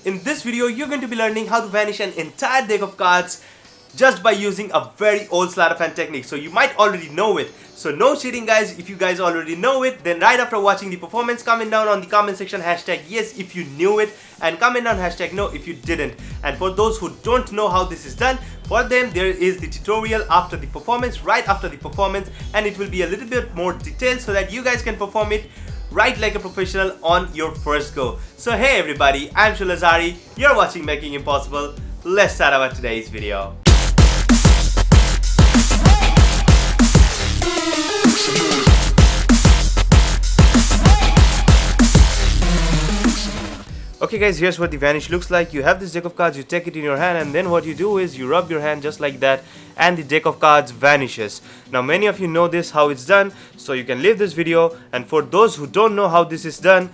In this video, you're going to be learning how to vanish an entire deck of cards just by using a very old sleight of hand technique. So you might already know it. So no cheating guys. If you guys already know it, then right after watching the performance, comment down on the comment section hashtag yes if you knew it, and comment down hashtag no if you didn't. And for those who don't know how this is done, for them there is the tutorial after the performance, right after the performance, and it will be a little bit more detailed so that you guys can perform it right like a professional on your first go. So hey everybody, I'm Shulazari, you're watching Making Impossible. Let's start our today's video. Okay guys, here's what the Vanish looks like. You have this deck of cards, you take it in your hand, and then what you do is you rub your hand just like that and the deck of cards vanishes. Now many of you know this, how it's done, so you can leave this video, and for those who don't know how this is done,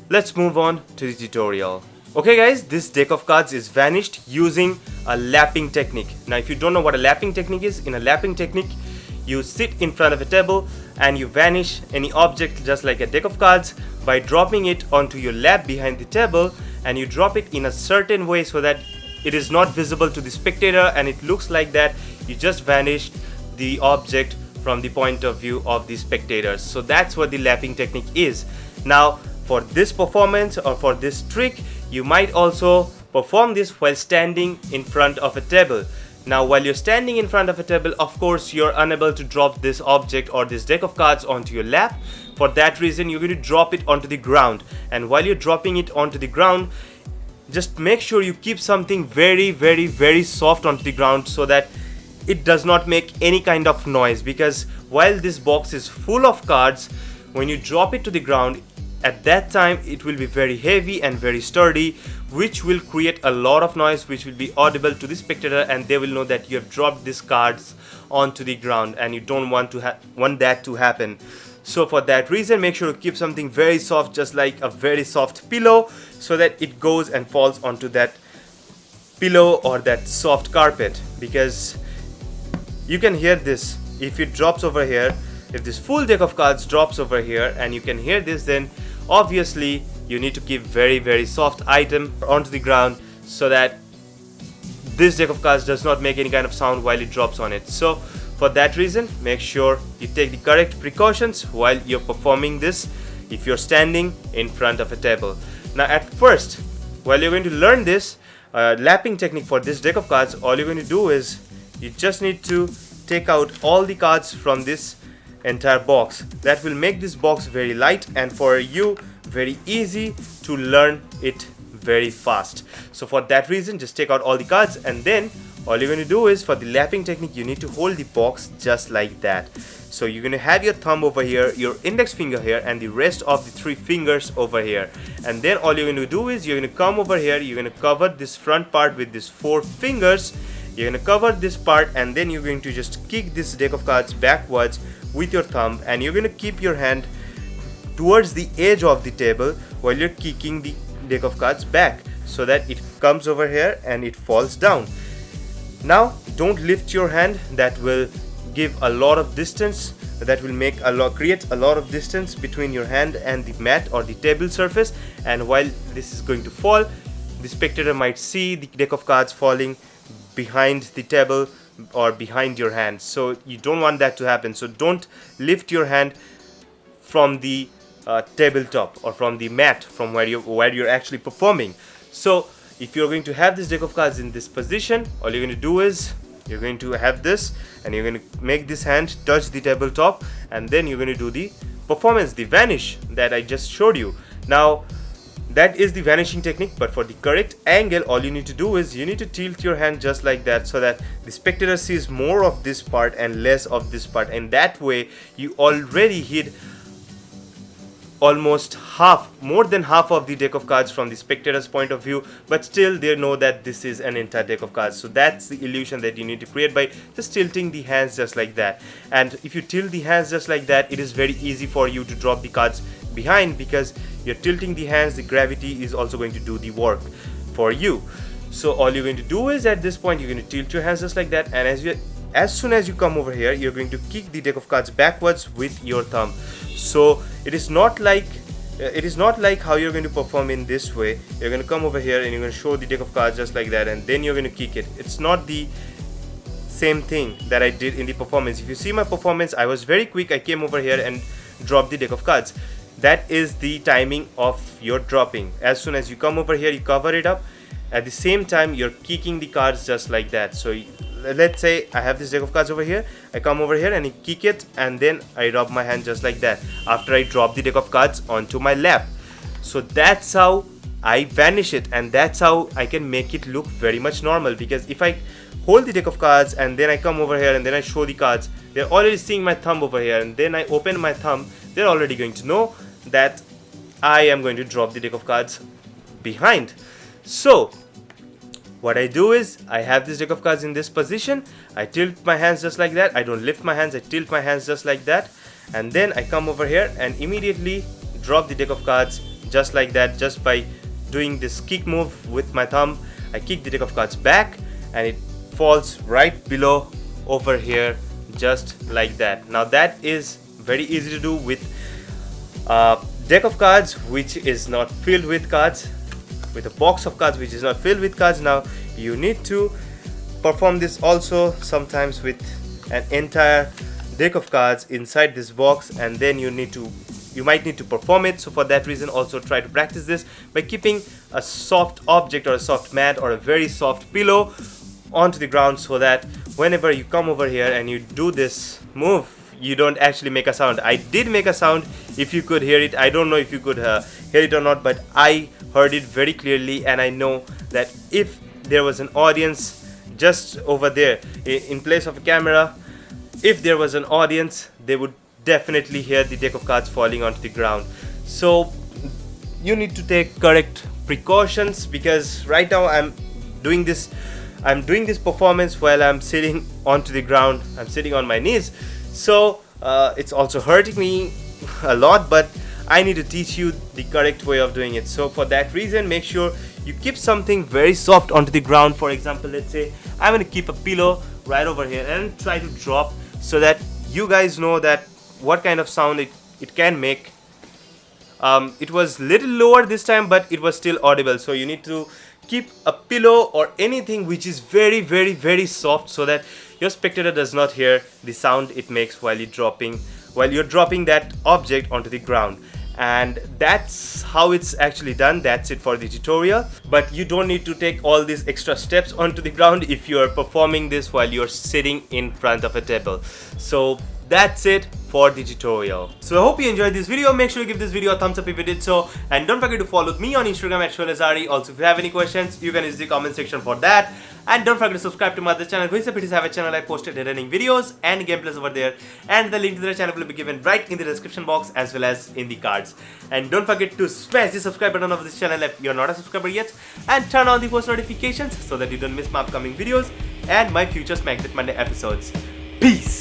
let's move on to the tutorial. Okay guys, this deck of cards is vanished using a lapping technique. Now if you don't know what a lapping technique is, in a lapping technique you sit in front of a table and you vanish any object just like a deck of cards by dropping it onto your lap behind the table, and you drop it in a certain way so that it is not visible to the spectator and it looks like that you just vanished the object from the point of view of the spectators. So that's what the lapping technique is. Now for this performance or for this trick, you might also perform this while standing in front of a table. Now while you're standing in front of a table, of course you're unable to drop this object or this deck of cards onto your lap. For that reason, you're going to drop it onto the ground, and while you're dropping it onto the ground, just make sure you keep something very soft onto the ground so that it does not make any kind of noise, because while this box is full of cards, when you drop it to the ground, at that time it will be very heavy and very sturdy, which will create a lot of noise which will be audible to the spectator, and they will know that you have dropped these cards onto the ground, and you don't want that to happen. So for that reason, make sure to keep something very soft, just like a very soft pillow, so that it goes and falls onto that pillow or that soft carpet, because you can hear this if it drops over here. If this full deck of cards drops over here and you can hear this, then obviously you need to keep very soft item onto the ground so that this deck of cards does not make any kind of sound while it drops on it. So for that reason, make sure you take the correct precautions while you're performing this if you're standing in front of a table. Now at first, while you're going to learn this lapping technique for this deck of cards, all you're going to do is you just need to take out all the cards from this entire box. That will make this box very light, and for you very easy to learn it very fast. So for that reason, just take out all the cards, and then all you're going to do is, for the lapping technique, you need to hold the box just like that. So you're going to have your thumb over here, your index finger here, and the rest of the 3 fingers over here. And then all you're going to do is you're going to come over here, you're going to cover this front part with these 4 fingers. You're going to cover this part, and then you're going to just kick this deck of cards backwards with your thumb, and you're going to keep your hand towards the edge of the table while you're kicking the deck of cards back so that it comes over here and it falls down. Now don't lift your hand, that will give a lot of distance, that will create a lot of distance between your hand and the mat or the table surface, and while this is going to fall, the spectator might see the deck of cards falling behind the table or behind your hand. So you don't want that to happen. So don't lift your hand from the tabletop or from the mat, from where you're actually performing. So if you're going to have this deck of cards in this position, all you're going to do is you're going to have this, and you're going to make this hand touch the tabletop, and then you're going to do the performance, the vanish that I just showed you. Now that is the vanishing technique, but for the correct angle, all you need to do is you need to tilt your hand just like that so that the spectator sees more of this part and less of this part, and that way you already hid almost more than half of the deck of cards from the spectator's point of view, but still they know that this is an entire deck of cards. So that's the illusion that you need to create by just tilting the hands just like that. And if you tilt the hands just like that, it is very easy for you to drop the cards behind, because you're tilting the hands, the gravity is also going to do the work for you. So all you're going to do is, at this point, you're going to tilt your hands just like that, and as soon as you come over here, you're going to kick the deck of cards backwards with your thumb. So it is not like it is not like how you're going to perform in this way. You're going to come over here and you're going to show the deck of cards just like that, and then you're going to kick it. It's not the same thing that I did in the performance. If you see my performance, I was very quick. I came over here and dropped the deck of cards. That is the timing of your dropping. As soon as you come over here, you cover it up. At the same time, you're kicking the cards just like that. So let's say I have this deck of cards over here. I come over here and I kick it, and then I rub my hand just like that after I drop the deck of cards onto my lap. So that's how I vanish it, and that's how I can make it look very much normal. Because if I hold the deck of cards and then I come over here and then I show the cards, they're already seeing my thumb over here, and then I open my thumb, they're already going to know that I am going to drop the deck of cards behind. So what I do is, I have this deck of cards in this position, I tilt my hands just like that. I don't lift my hands, I tilt my hands just like that, and then I come over here and immediately drop the deck of cards just like that. Just by doing this kick move with my thumb, I kick the deck of cards back and it falls right below over here just like that. Now that is very easy to do with a deck of cards which is not filled with cards, with a box of cards which is not filled with cards. Now you need to perform this also sometimes with an entire deck of cards inside this box, and then you might need to perform it. So for that reason, also try to practice this by keeping a soft object or a soft mat or a very soft pillow onto the ground, so that whenever you come over here and you do this move, you don't actually make a sound. I did make a sound, if you could hear it. I don't know if you could hear it or not, but I heard it very clearly, and I know that if there was an audience just over there in place of a camera, if there was an audience, they would definitely hear the deck of cards falling onto the ground. So you need to take correct precautions, because right now I'm doing this performance while I'm sitting onto the ground. I'm sitting on my knees, so it's also hurting me a lot, but I need to teach you the correct way of doing it. So for that reason, make sure you keep something very soft onto the ground. For example, let's say I'm going to keep a pillow right over here and try to drop, so that you guys know that what kind of sound it can make. It was little lower this time, but it was still audible. So you need to keep a pillow or anything which is very, very, very soft, so that your spectator does not hear the sound it makes while you're dropping that object onto the ground. And that's how it's actually done. That's it for the tutorial, but you don't need to take all these extra steps onto the ground if you are performing this while you're sitting in front of a table. So that's it for the tutorial. So I hope you enjoyed this video. Make sure you give this video a thumbs up if you did so, and don't forget to follow me on Instagram at Sholazari. Also, if you have any questions, you can use the comment section for that. And don't forget to subscribe to my other channel, which is have a channel. I posted running videos and gameplays over there, and the link to the channel will be given right in the description box as well as in the cards. And don't forget to smash the subscribe button of this channel if you're not a subscriber yet, and turn on the post notifications so that you don't miss my upcoming videos and my future Smack That Monday episodes. Peace!